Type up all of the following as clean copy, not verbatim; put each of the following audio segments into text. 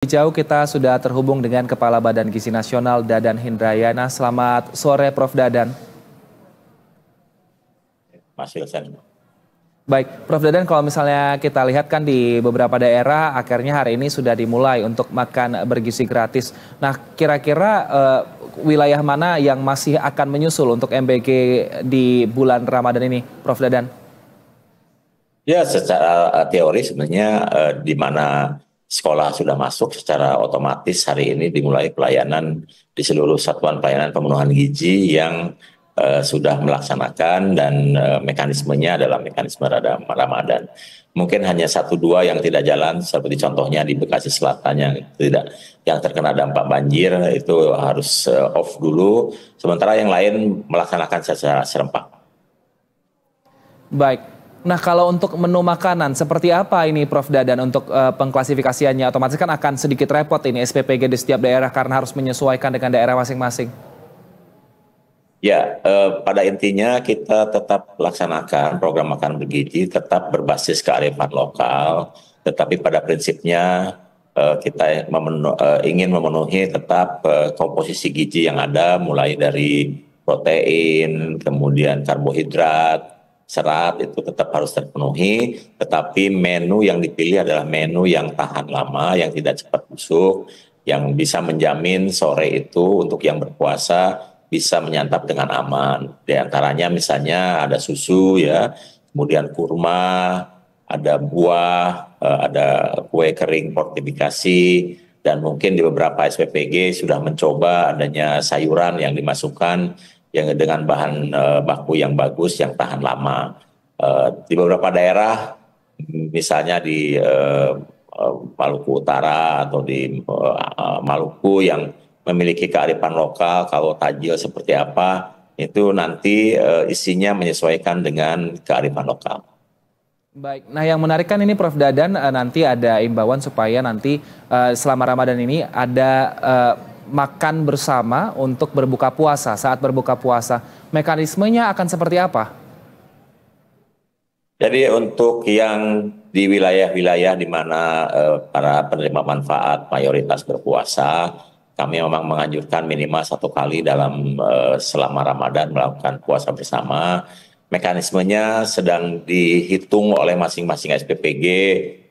Jauh kita sudah terhubung dengan Kepala Badan Gizi Nasional Dadan Hindrayana. Selamat sore Prof. Dadan. Mas Wilson. Baik, Prof. Dadan, kalau misalnya kita lihat kan di beberapa daerah akhirnya hari ini sudah dimulai untuk makan bergizi gratis. Nah, kira-kira wilayah mana yang masih akan menyusul untuk MBG di bulan Ramadan ini, Prof. Dadan? Ya, secara teori sebenarnya di mana sekolah sudah masuk secara otomatis hari ini dimulai pelayanan di seluruh satuan pelayanan pemenuhan gizi yang sudah melaksanakan dan mekanismenya adalah mekanisme Ramadan. Mungkin hanya 1-2 yang tidak jalan seperti contohnya di Bekasi Selatan yang terkena dampak banjir itu harus off dulu, sementara yang lain melaksanakan secara serempak. Baik. Nah, kalau untuk menu makanan seperti apa ini Prof. Dadan untuk pengklasifikasiannya? Otomatis kan akan sedikit repot ini SPPG di setiap daerah karena harus menyesuaikan dengan daerah masing-masing. Ya, pada intinya kita tetap laksanakan program makan bergizi tetap berbasis kearifan lokal, tetapi pada prinsipnya kita ingin memenuhi tetap komposisi gizi yang ada mulai dari protein, kemudian karbohidrat, serat itu tetap harus terpenuhi, tetapi menu yang dipilih adalah menu yang tahan lama, yang tidak cepat busuk, yang bisa menjamin sore itu untuk yang berpuasa bisa menyantap dengan aman. Di antaranya misalnya ada susu ya, kemudian kurma, ada buah, ada kue kering fortifikasi, dan mungkin di beberapa SPPG sudah mencoba adanya sayuran yang dimasukkan yang dengan bahan baku yang bagus, yang tahan lama. Di beberapa daerah, misalnya di Maluku Utara atau di Maluku yang memiliki kearifan lokal, kalau tajil seperti apa, itu nanti isinya menyesuaikan dengan kearifan lokal. Baik, nah yang menarik kan ini Prof. Dadan nanti ada imbauan supaya nanti selama Ramadan ini ada makan bersama untuk berbuka puasa. Saat berbuka puasa, mekanismenya akan seperti apa? Jadi untuk yang di wilayah-wilayah di mana para penerima manfaat mayoritas berpuasa, kami memang menganjurkan minimal 1 kali dalam selama Ramadan melakukan puasa bersama. Mekanismenya sedang dihitung oleh masing-masing SPPG,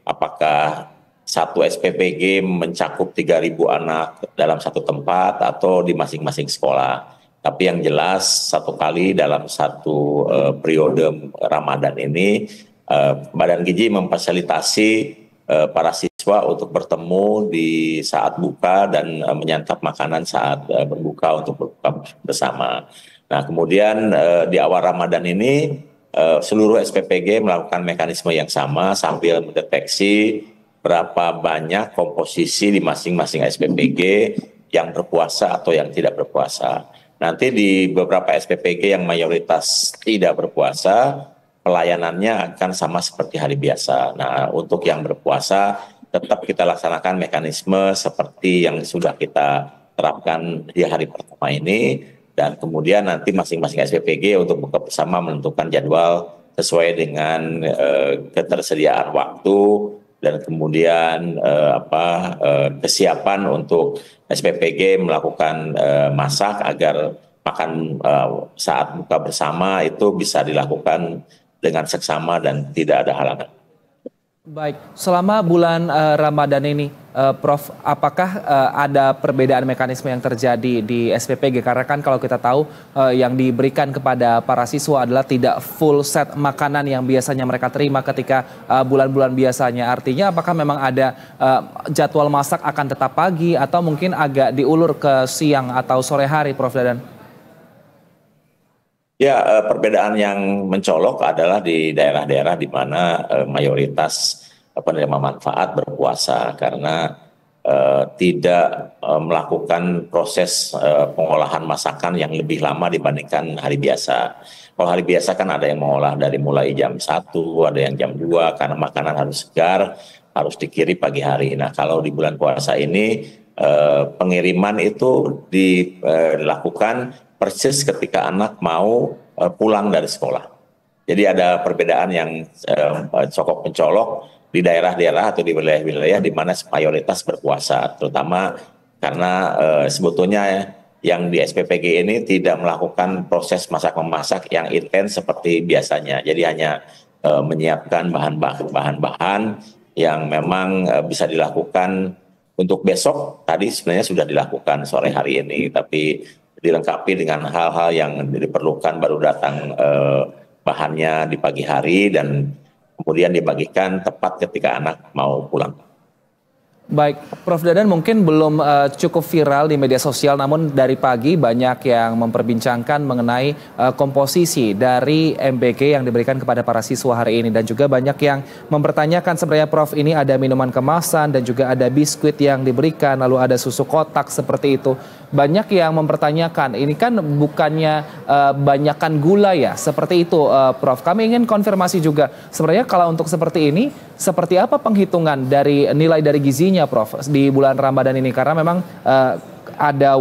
apakah satu SPPG mencakup 3.000 anak dalam satu tempat atau di masing-masing sekolah. Tapi yang jelas 1 kali dalam satu periode Ramadan ini, Badan Gizi memfasilitasi para siswa untuk bertemu di saat buka dan menyantap makanan saat berbuka untuk berbuka bersama. Nah, kemudian di awal Ramadan ini seluruh SPPG melakukan mekanisme yang sama sambil mendeteksi berapa banyak komposisi di masing-masing SPPG yang berpuasa atau yang tidak berpuasa. Nanti di beberapa SPPG yang mayoritas tidak berpuasa, pelayanannya akan sama seperti hari biasa. Nah, untuk yang berpuasa tetap kita laksanakan mekanisme seperti yang sudah kita terapkan di hari pertama ini, dan kemudian nanti masing-masing SPPG untuk buka bersama menentukan jadwal sesuai dengan ketersediaan waktu dan kemudian kesiapan untuk SPPG melakukan masak agar makan saat buka bersama itu bisa dilakukan dengan seksama dan tidak ada halangan. Baik, selama bulan Ramadan ini, Prof, apakah ada perbedaan mekanisme yang terjadi di SPPG? Karena kan kalau kita tahu yang diberikan kepada para siswa adalah tidak full set makanan yang biasanya mereka terima ketika bulan-bulan biasanya. Artinya apakah memang ada jadwal masak akan tetap pagi atau mungkin agak diulur ke siang atau sore hari, Prof. Dadan? Ya, perbedaan yang mencolok adalah di daerah-daerah di mana mayoritas penerima manfaat berpuasa karena tidak melakukan proses pengolahan masakan yang lebih lama dibandingkan hari biasa. Kalau hari biasa kan ada yang mengolah dari mulai jam 1, ada yang jam 2, karena makanan harus segar, harus dikirim pagi hari. Nah, kalau di bulan puasa ini pengiriman itu dilakukan persis ketika anak mau pulang dari sekolah. Jadi ada perbedaan yang cukup mencolok di daerah-daerah atau di wilayah-wilayah di mana mayoritas berpuasa, terutama karena sebetulnya yang di SPPG ini tidak melakukan proses masak-memasak yang intens seperti biasanya. Jadi hanya menyiapkan bahan-bahan yang memang bisa dilakukan untuk besok. Tadi sebenarnya sudah dilakukan sore hari ini, tapi dilengkapi dengan hal-hal yang diperlukan baru datang bahannya di pagi hari dan kemudian dibagikan tepat ketika anak mau pulang. Baik, Prof. Dadan mungkin belum cukup viral di media sosial, namun dari pagi banyak yang memperbincangkan mengenai komposisi dari MBG yang diberikan kepada para siswa hari ini. Dan juga banyak yang mempertanyakan sebenarnya Prof, ini ada minuman kemasan dan juga ada biskuit yang diberikan, lalu ada susu kotak seperti itu. Banyak yang mempertanyakan, ini kan bukannya banyakan gula ya, seperti itu Prof. Kami ingin konfirmasi juga, sebenarnya kalau untuk seperti ini, seperti apa penghitungan dari nilai dari gizinya Prof di bulan Ramadan ini? Karena memang ada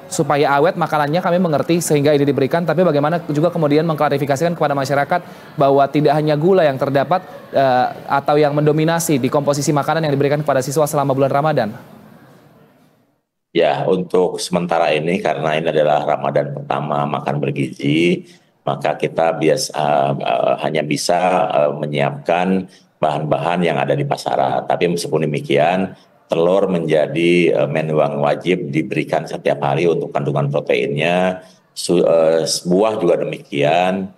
supaya awet makanannya kami mengerti sehingga ini diberikan, tapi bagaimana juga kemudian mengklarifikasikan kepada masyarakat bahwa tidak hanya gula yang terdapat atau yang mendominasi di komposisi makanan yang diberikan kepada siswa selama bulan Ramadan. Ya, untuk sementara ini karena ini adalah Ramadan pertama makan bergizi, maka kita hanya bisa menyiapkan bahan-bahan yang ada di pasaran. Tapi meskipun demikian, telur menjadi menu yang wajib diberikan setiap hari untuk kandungan proteinnya. Buah juga demikian.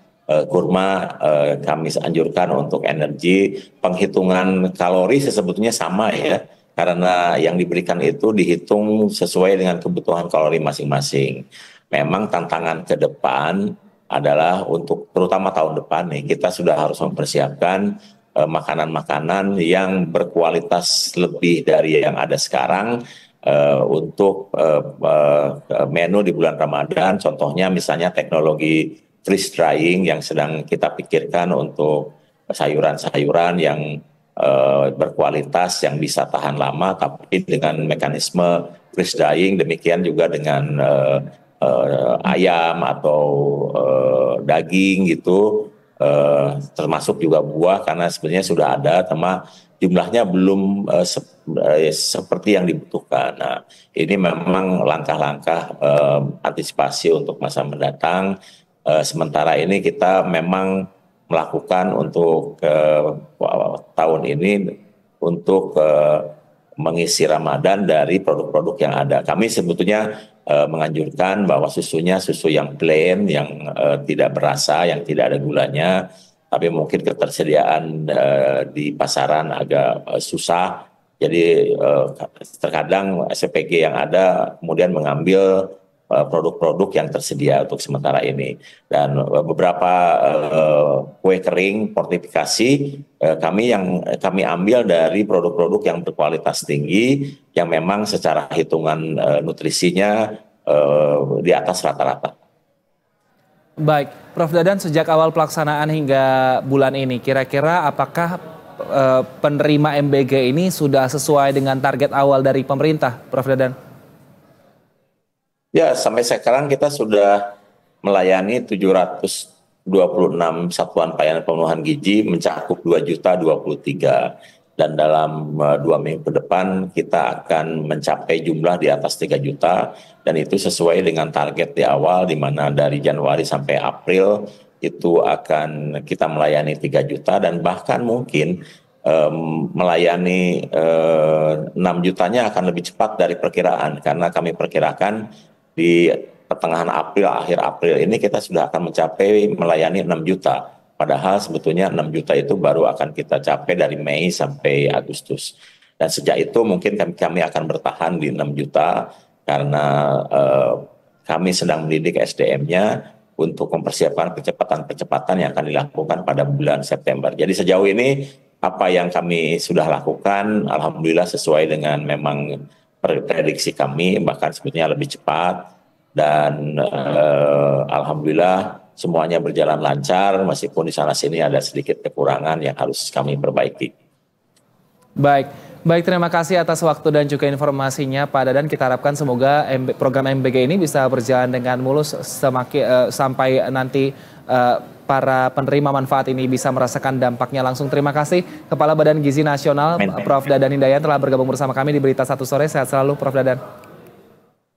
Kurma kami anjurkan untuk energi. Penghitungan kalori sebetulnya sama ya, karena yang diberikan itu dihitung sesuai dengan kebutuhan kalori masing-masing. Memang tantangan ke depan adalah untuk terutama tahun depan nih, kita sudah harus mempersiapkan makanan-makanan yang berkualitas lebih dari yang ada sekarang untuk menu di bulan Ramadan. Contohnya misalnya teknologi freeze drying yang sedang kita pikirkan untuk sayuran-sayuran yang berkualitas yang bisa tahan lama, tapi dengan mekanisme freeze drying. Demikian juga dengan ayam atau daging gitu. Termasuk juga buah, karena sebenarnya sudah ada, sama jumlahnya belum seperti yang dibutuhkan. Nah, ini memang langkah-langkah antisipasi untuk masa mendatang. Sementara ini kita memang melakukan untuk tahun ini untuk mengisi Ramadan dari produk-produk yang ada. Kami sebetulnya menganjurkan bahwa susunya susu yang plain, yang tidak berasa, yang tidak ada gulanya, tapi mungkin ketersediaan di pasaran agak susah. Jadi terkadang SPG yang ada kemudian mengambil produk-produk yang tersedia untuk sementara ini. Dan beberapa kue kering fortifikasi kami ambil dari produk-produk yang berkualitas tinggi, yang memang secara hitungan nutrisinya di atas rata-rata. Baik, Prof. Dadan, sejak awal pelaksanaan hingga bulan ini, kira-kira apakah penerima MBG ini sudah sesuai dengan target awal dari pemerintah, Prof. Dadan? Ya, sampai sekarang kita sudah melayani 726 satuan pelayanan pemenuhan gizi, mencakup 2.023. Dan dalam 2 minggu ke depan kita akan mencapai jumlah di atas 3 juta. Dan itu sesuai dengan target di awal, di mana dari Januari sampai April itu akan kita melayani 3 juta. Dan bahkan mungkin melayani 6 jutanya akan lebih cepat dari perkiraan. Karena kami perkirakan di pertengahan April, akhir April ini kita sudah akan mencapai melayani 6 juta. Padahal sebetulnya 6 juta itu baru akan kita capai dari Mei sampai Agustus. Dan sejak itu mungkin kami akan bertahan di 6 juta karena kami sedang mendidik SDM-nya untuk mempersiapkan percepatan-percepatan yang akan dilakukan pada bulan September. Jadi sejauh ini apa yang kami sudah lakukan, alhamdulillah sesuai dengan memang prediksi kami, bahkan sebetulnya lebih cepat, dan alhamdulillah semuanya berjalan lancar, meskipun di sana sini ada sedikit kekurangan yang harus kami perbaiki. Baik, terima kasih atas waktu dan juga informasinya Pak Dadan. Kita harapkan semoga program MBG ini bisa berjalan dengan mulus sampai nanti para penerima manfaat ini bisa merasakan dampaknya langsung. Terima kasih Kepala Badan Gizi Nasional, Prof. Dadan Hidayat telah bergabung bersama kami di Berita Satu Sore. Sehat selalu Prof. Dadan.